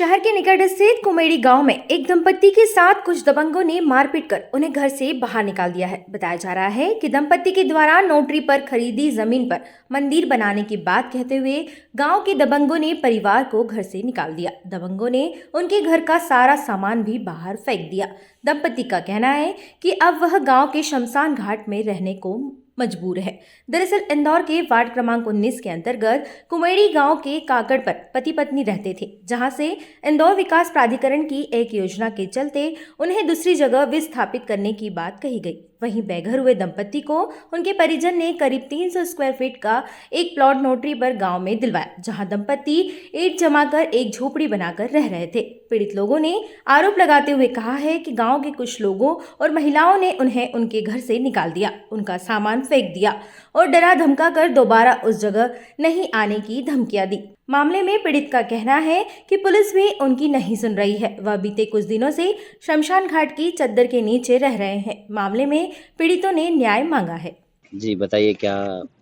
शहर के निकट स्थित कुमेड़ी गांव में एक दंपत्ति के साथ कुछ दबंगों ने मारपीट कर उन्हें घर से बाहर निकाल दिया है। बताया जा रहा है कि दंपत्ति के द्वारा नोटरी पर खरीदी जमीन पर मंदिर बनाने की बात कहते हुए गांव के दबंगों ने परिवार को घर से निकाल दिया। दबंगों ने उनके घर का सारा सामान भी बाहर फेंक दिया। दंपत्ति का कहना है कि अब वह गाँव के शमशान घाट में रहने को मजबूर है। दरअसल इंदौर के वार्ड क्रमांक 19 के अंतर्गत कुमेड़ी गांव के काकड़ पर पति पत्नी रहते थे, जहां से इंदौर विकास प्राधिकरण की एक योजना के चलते उन्हें दूसरी जगह विस्थापित करने की बात कही गई। वहीं बेघर हुए दंपत्ति को उनके परिजन ने करीब 300 स्क्वायर फीट का एक प्लॉट नोटरी पर गांव में दिलवाया, जहां दंपत्ति ईंट जमाकर एक झोपड़ी बनाकर रह रहे थे। पीड़ित लोगों ने आरोप लगाते हुए कहा है कि गांव के कुछ लोगों और महिलाओं ने उन्हें उनके घर से निकाल दिया, उनका सामान फेंक दिया और डरा धमका कर दोबारा उस जगह नहीं आने की धमकियां दी। मामले में पीड़ित का कहना है कि पुलिस भी उनकी नहीं सुन रही है। वह बीते कुछ दिनों से शमशान घाट की चद्दर के नीचे रह रहे हैं। मामले में पीड़ितों ने न्याय मांगा है। जी बताइए, क्या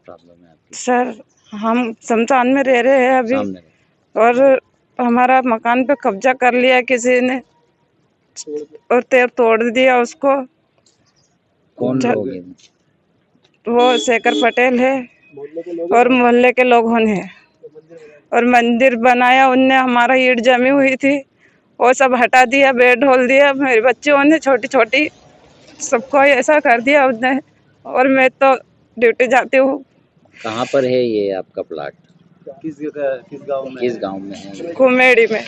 प्रॉब्लम है आपकी? सर, हम शमशान में रह रहे हैं अभी, सामने और हमारा मकान पे कब्जा कर लिया किसी ने और तोड़ दिया उसको। कौन लोग हैं? वो शेखर पटेल है और मोहल्ले के लोग हैं, और मंदिर बनाया उनने। हमारा ईंट जमी हुई थी, वो सब हटा दिया, बेड ढोल दिया। मेरे बच्चों ने छोटी छोटी सबको ऐसा कर दिया उसने, और मैं तो ड्यूटी जाती हूँ। कहाँ पर है ये आपका प्लाट? किस गांव में? किस गांव में है? कुमेड़ी में।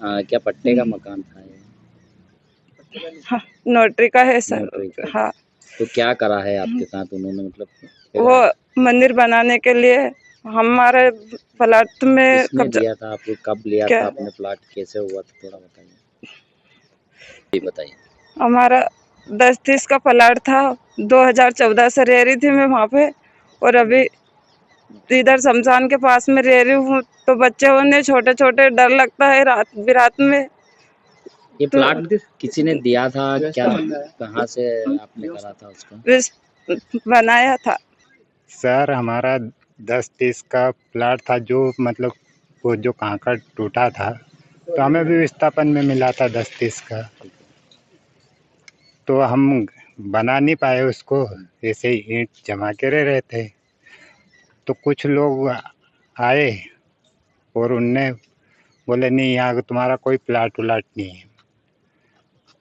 क्या पट्टे का मकान था ये? हाँ, नोटरी का है सर। नोटरी का। हाँ। तो क्या करा है आपके साथ उन्होंने, मतलब वो मंदिर बनाने के लिए हमारे प्लाट में किसने कब्जा दिया था आपको? कब लिया था आपने प्लाट? कैसे हुआ था, थोड़ा बताइए। जी बताइए। हमारा 10-30 का प्लाट था। 2014 से रह रही थी मैं वहाँ पे, और अभी इधर शमशान के पास में रह रही हूँ। तो बच्चे होने छोटे छोटे, डर लगता है रात बिरात में। ये प्लाट किसी ने दिया था क्या? कहाँ से आपने करा था उसको? बनाया था सर, हमारा 10-30 का प्लाट था, जो मतलब वो जो कांकड़ टूटा था तो हमें भी विस्थापन में मिला था 10-30 का। तो हम बना नहीं पाए उसको, ऐसे ही ईंट जमा के रह रहे थे। तो कुछ लोग आए और उनने बोले, नहीं यहाँ तुम्हारा कोई प्लाट उलाट नहीं है,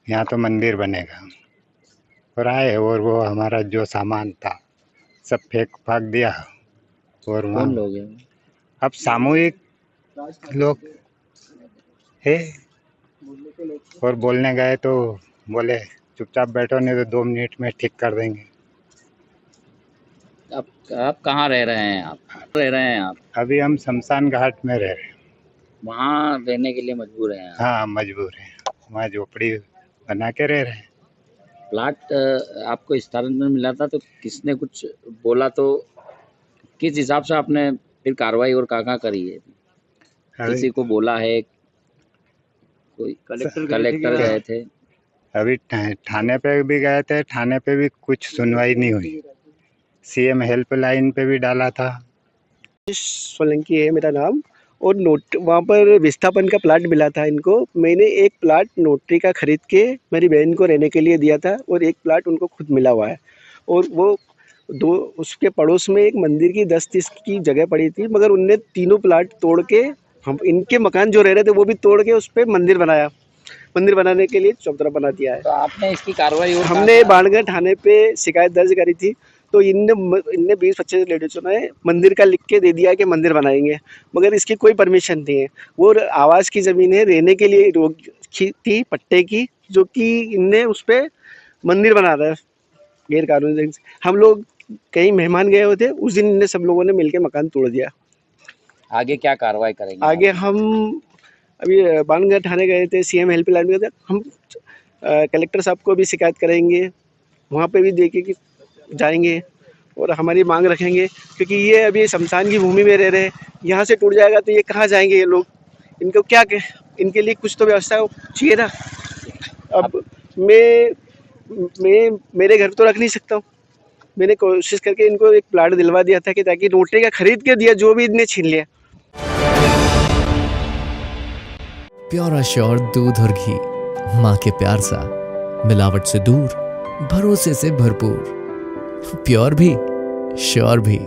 यहाँ तो मंदिर बनेगा। और आए और वो हमारा जो सामान था सब फेंक फाक दिया। और वहाँ कौन लोग हैं? अब सामूहिक लोग है, और बोलने गए तो बोले चुपचाप बैठो, नहीं तो 2 मिनट में ठीक कर देंगे। आप कहाँ रह रहे हैं? आप अभी हम शमशान घाट में रह रहे हैं। वहाँ रहने के लिए मजबूर हैं आप? हाँ, मजबूर हैं, वहाँ झोपड़ी बना के रह रहे हैं। प्लाट आपको इस तरह में मिला था, तो किसने कुछ बोला? तो किस हिसाब से आपने फिर कार्रवाई और कहाँ करी है? किसी को बोला है? कोई कलेक्टर गए थे? अभी थाने पे भी गए थे, थाने पे भी कुछ सुनवाई नहीं हुई। सीएम हेल्पलाइन पे भी डाला था। सोलंकी है मेरा नाम, और वहाँ पर विस्थापन का प्लाट मिला था इनको। मैंने एक प्लाट नोटरी का खरीद के मेरी बहन को रहने के लिए दिया था, और एक प्लाट उनको खुद मिला हुआ है। और वो उसके पड़ोस में एक मंदिर की 10-30 की जगह पड़ी थी, मगर उनने तीनों प्लाट तोड़ के, हम इनके मकान जो रह रहे थे वो भी तोड़ के उस पर मंदिर बनाया। मंदिर बनाने के लिए चौतरा बना दिया है। तो आपने इसकी कार्रवाई हमने बाणगढ़ थाने पे शिकायत दर्ज करी थी, तो इनने 20-25 लेडीजों ने मंदिर का लिख के दे दिया कि मंदिर बनाएंगे, मगर इसकी कोई परमिशन नहीं है। वो आवास की ज़मीन है, रहने के लिए थी पट्टे की, जो कि इनने उस पर मंदिर बना रहा है गैर कानूनी। हम लोग कहीं मेहमान गए हुए थे, उस दिन इनने सब लोगों ने मिलकर मकान तोड़ दिया। आगे क्या कार्रवाई करेंगे? आगे हम अभी बाणगढ़ थाने गए थे, सीएम हेल्पलाइन में गए थे। हम कलेक्टर साहब को भी शिकायत करेंगे, वहाँ पे भी देखे कि जाएंगे और हमारी मांग रखेंगे, क्योंकि ये अभी शमशान की भूमि में रह रहे हैं। यहाँ से टूट जाएगा तो ये कहाँ जाएंगे ये लोग? इनको क्या, इनके लिए कुछ तो व्यवस्था चाहिए ना। अब मैं मेरे घर तो रख नहीं सकता हूँ। मैंने कोशिश करके इनको एक प्लाट दिलवा दिया था कि ताकि नोटरी का खरीद के दिया, जो भी इनने छीन लिया। प्योर श्योर दूध और घी, माँ के प्यार सा, मिलावट से दूर, भरोसे से भरपूर, प्योर भी श्योर भी।